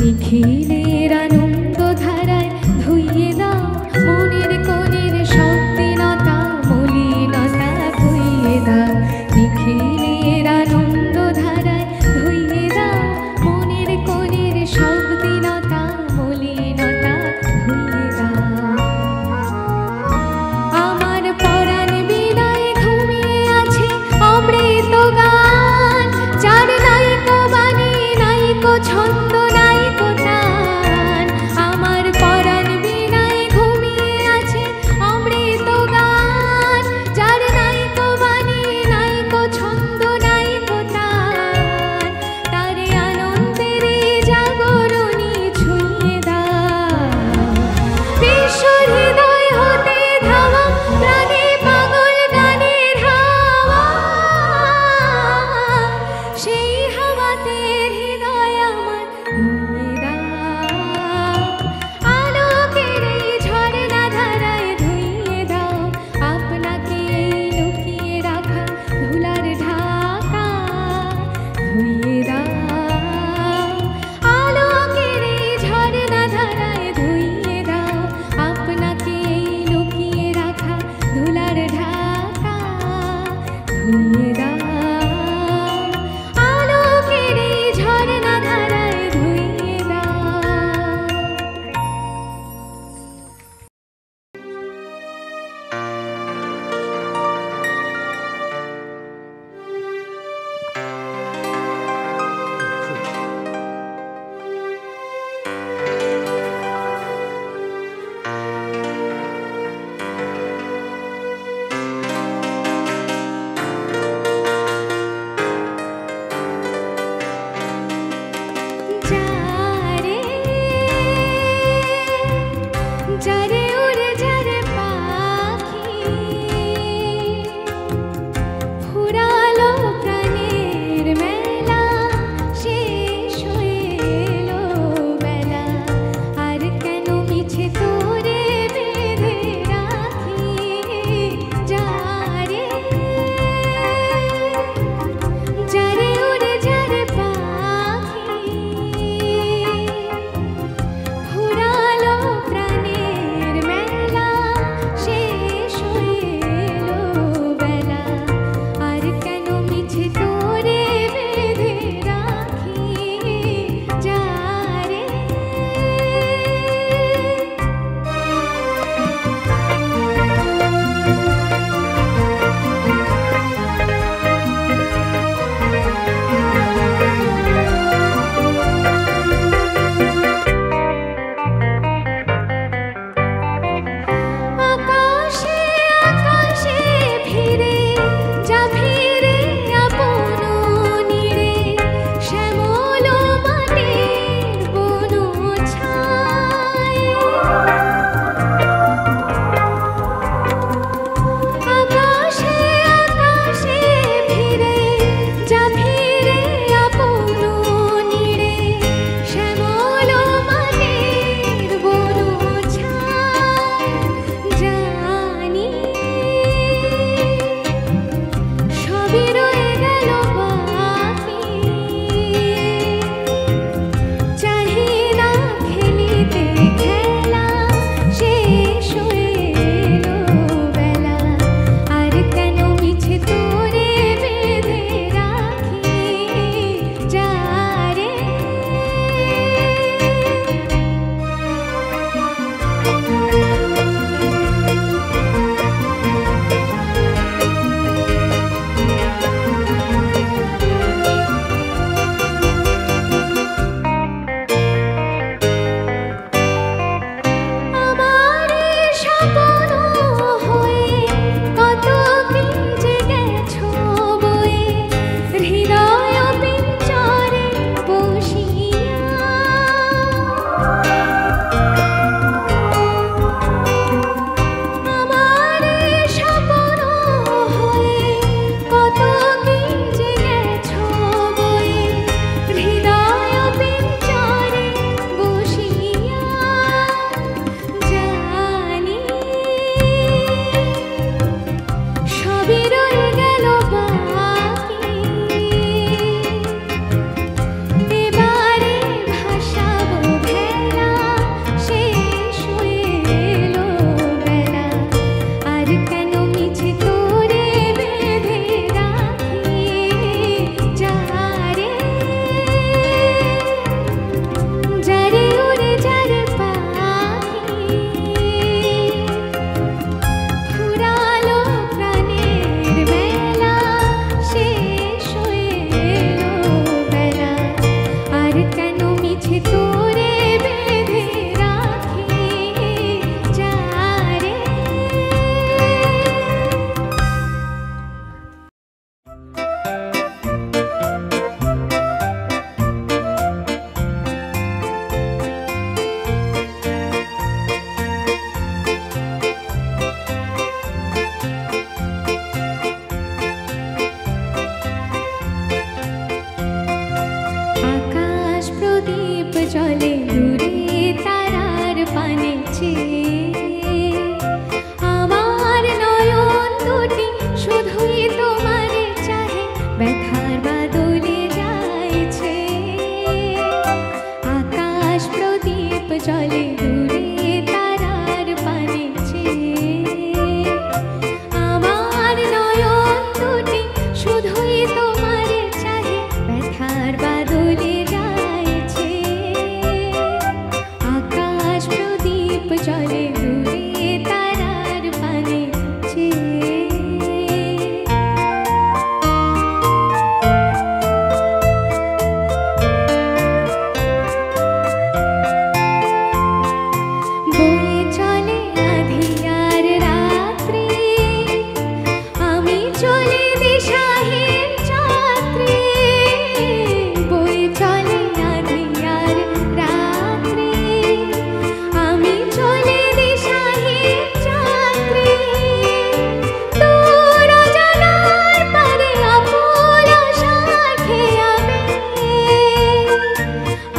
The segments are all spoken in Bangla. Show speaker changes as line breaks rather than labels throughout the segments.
নিখিলের আনন্দ ধারায় ধুইয়ে দাও মনের কোণের শক্তিনতা মলিনতা ধুইয়ে দাও। নিখিলের আনন্দ ধারায় ধুইয়ে দাও মনের কোণের শক্তিনতা মলিনতা ধুইয়ে দাও। আমার পরাণ বিনায় ঘুমিয়ে আছে অমৃত গান, যার নাইকো বাণী নাইকো ছন্দ নাইকো তান, পানে চেয়ে আমার নয়ন দুটি শুধুই তোমারে চাহে ব্যথার বাদলে যাইছে আকাশ প্রদীপ জলে দূরে তারার পানে চেয়ে আমার নয়ন দুটি শুধুই তোমারে চাহে ব্যথার বাদলে যাইছে আকাশ প্রদীপ জলে দূরে তারার পানে চেয়ে বয়ে চলে আঁধিয়ার রাত্রি আমি চলে দিশাহীন যাত্রী বয়ে চলে আঁধিয়ার রাত্রি আমি চলে দিশাহীন যাত্রী দূর অজানার পারে অকুল সাথে আমি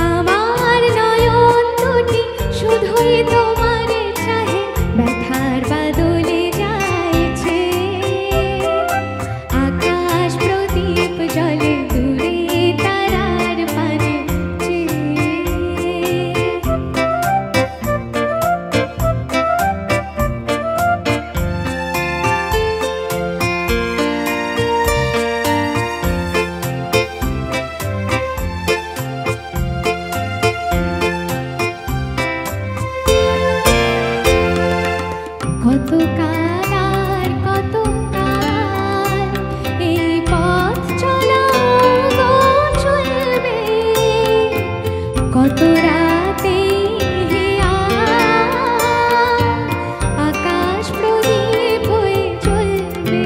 আমার নয়ন দুটি শুধুই তোমারে চাহে ব্যথার বাদলে যাইছে আকাশ প্রদীপ জলে দূরে তারার পানে চেয়ে কত কাল আর কত কাল এই পথ চলা গো চলবে কত রাতে আকাশ প্রদীপ হয়ে চলবে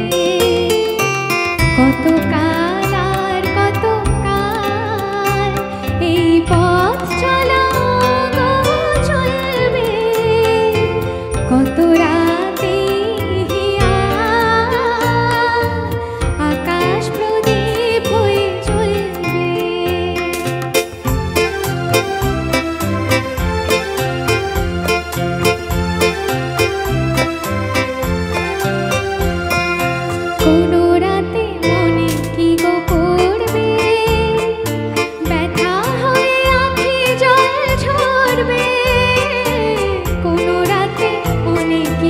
কত কাল আর কত কাল এই পথ চলা গো চলবে কত রাতে আকাশ প্রদীপ হয়ে চলবে কোনো রাতে মনে কি গো করবে ব্যথা হয়ে আঁখি জল ঝরবে কোনো রাতে মনে কি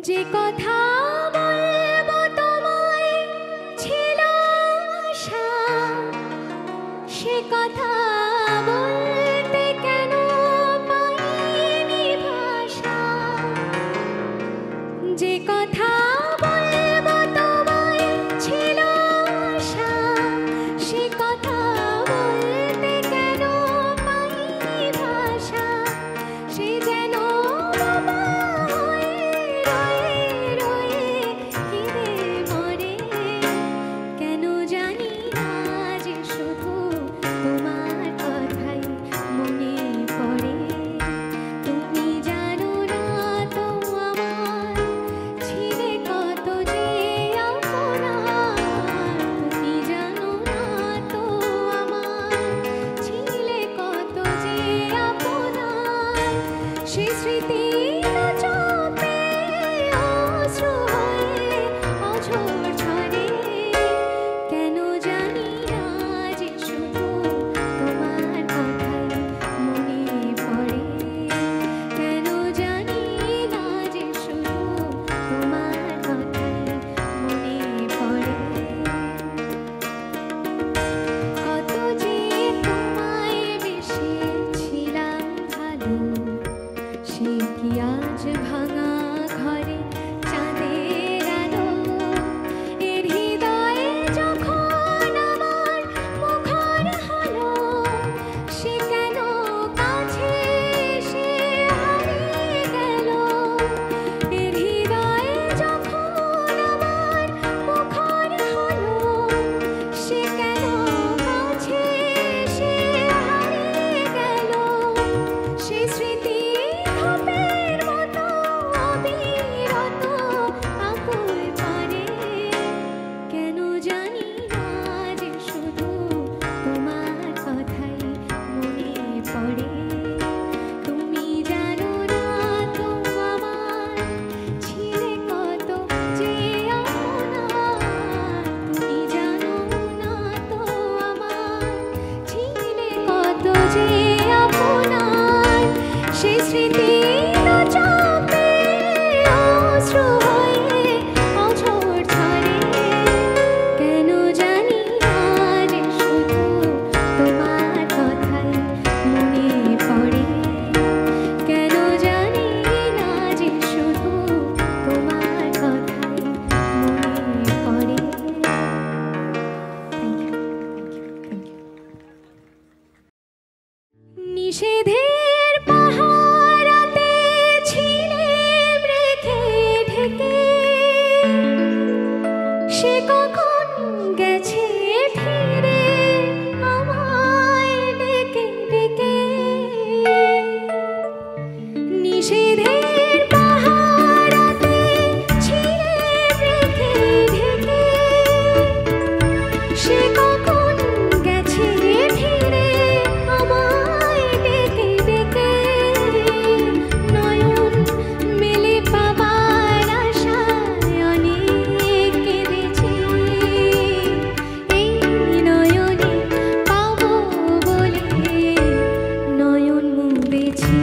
যে কথা বলবো তোমায় ছিল আশা, সে কথা বলতে কেন পাইনি ভাষা। যে কথা বলবো তোমায় ছিল আশা, সে কথা বলতে কেন পাইনি ভাষা। সে যেন বাবা হয়ে রয়ে রয়ে কেঁদে মরে, কেন জানি না যে শুধু তোমার কথাই মনে পড়ে। তুমি জানো না তো আমার ছিলে কত যে আপনার। তুমি জানো না তো আমার ছিলে কত যে আপনার। সে স্মৃতি চোখে অশ্রু হয়ে অঝোর ঝরে, কেন জানি না যে শুধু তোমার কথাই মনে পড়ে। কেন জানি না যে শুধু তোমার কথাই মনে পড়ে। কত যে তোমায় বেসেছিলাম ভালো, সে কি আজ ভাঙা ঘরে চাঁদের আলো। এর হৃদয়ে যখন আমার মুখর হলো, সে কেন কাছে এসে হারিয়ে গেল। এর হৃদয়ে যখন আমার মুখর হলো, সে কেন কাছে এসে হারিয়ে গেল। সে স্মৃতি ধূপের মতো অবিরত আকুল করে, কেন জানি না যে শুধু তোমার কথাই মনে পড়ে। তুমি জানো না তো আমার ছিলে কত যে আপনার। তুমি জানো না তো আমার ছিলে কত যে আপনার। সে স্মৃতি চোখে অশ্রু হয়ে অঝোর ঝরে, কেন জানি না যে শুধু তোমার কথাই মনে পড়ে। কেন জানি না যে শুধু তোমার কথাই মনে পড়ে। নিষেধের পাহারাতে ছিলেম রেখে ঢেকে, সে কখন গেছে ফিরে আমায় ডেকে ডেকে। নিষেধের পাহারাতে ছিলেম রেখে ঢেকে, সে কখন গেছে ফিরে আমায় ডেকে ডেকে। নয়ন মেলে পাবার আশায় অনেক কেঁদেছি, এই নয়নে পাবো বলে নয়ন মুদেছি।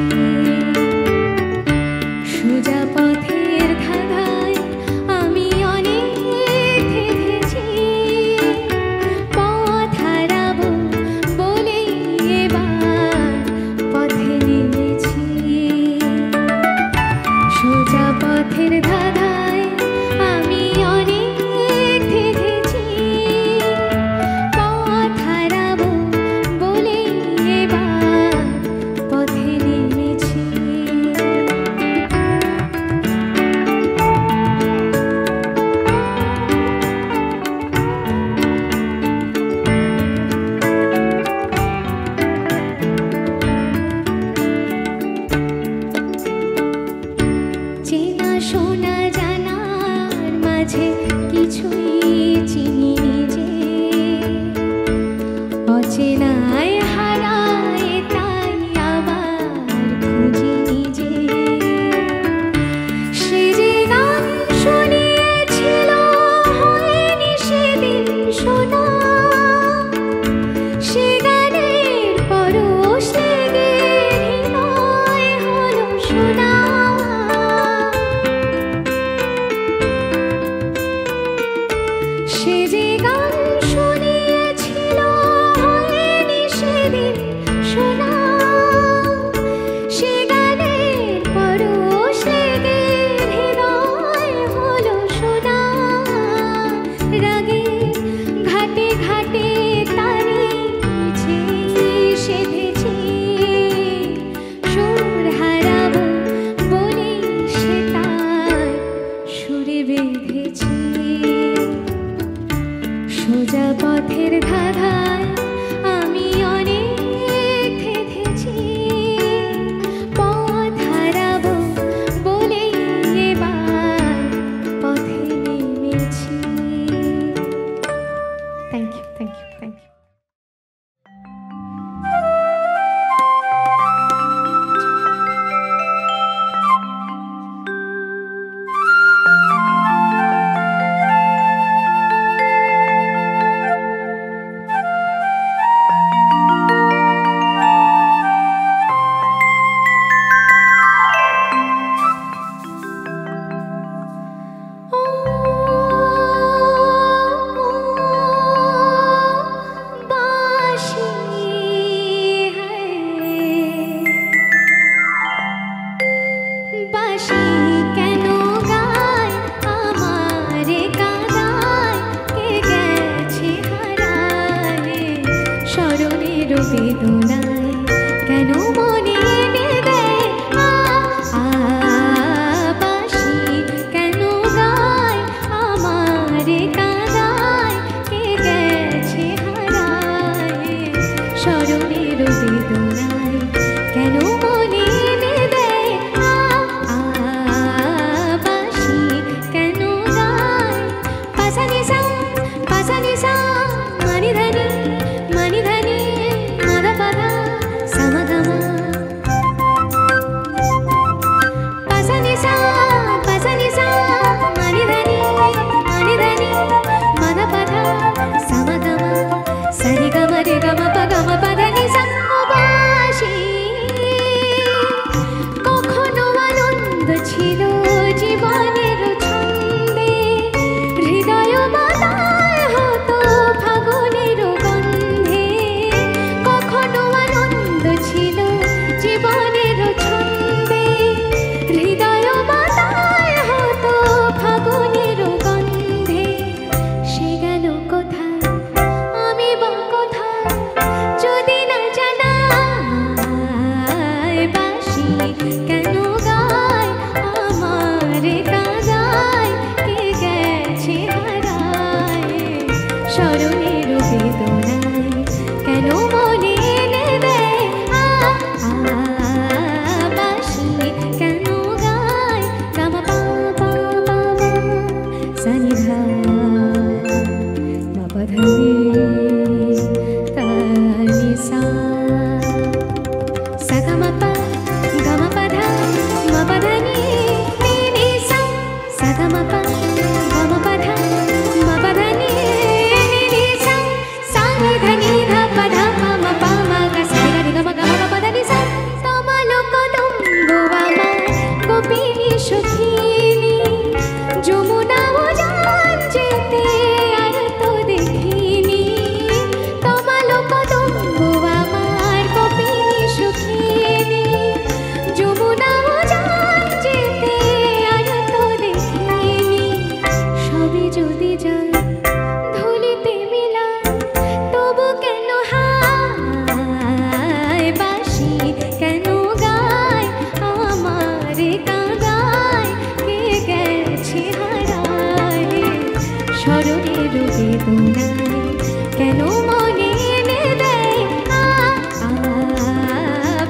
বেদনায় কেন মনে এনে দেয়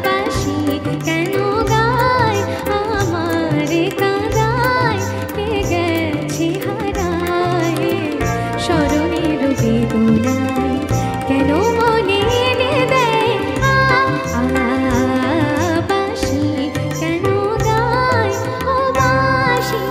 বাঁশি কেন গায় আমার কাঁদায় কে গেছে হারায় স্মরণের বেদনায় কেন মনে এনে দেয় বাঁশি কেন গায় ও বাঁশি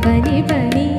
పని పని